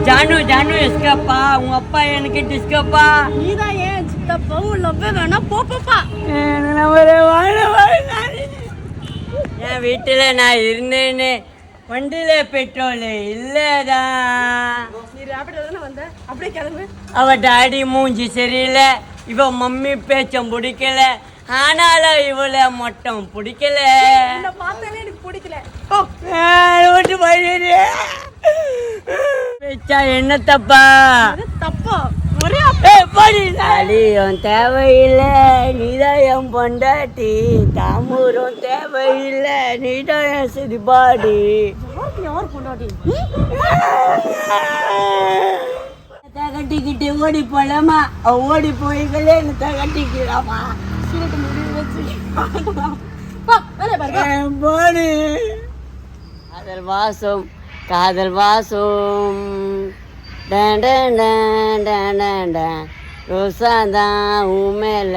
ஜானு ஜானு எஸ்கப்பா உங்க அப்பா எனக்கு டிஸ்கப்பா. நீதான் ஏன் சித்தப்பா லவ் வேணா போப்பா. என் வீட்டுல நான் இருந்தேன்னு வண்டியில பெட்ரோல் இல்லதான். நீ ரேபிடோ தானே வந்த, அப்படியே கிளம்பு. அவ டாடி மூஞ்சி சரியில்லை, இவ மம்மி பேச்சம் பிடிக்கல, ஆனாலும் இவள மொட்டம் பிடிக்கல. பார்த்தாலே எனக்கு பிடிக்கல. என்ன தப்பா? தப்பா தாலியும் தேவையில்லை, நீதான் என் பொண்டாட்டி. தாமூரும் தேவையில்லை, நீதான் என் சிரிபாடி. யார் பொண்டாட்டி? கட்டிக்கிட்டு ஓடி போலாமா? ஓடி போய்களே கட்டிக்கலாமா? போடு. காதல் வாசம் காதல் வாசம் ரோசாதான் உன் மேல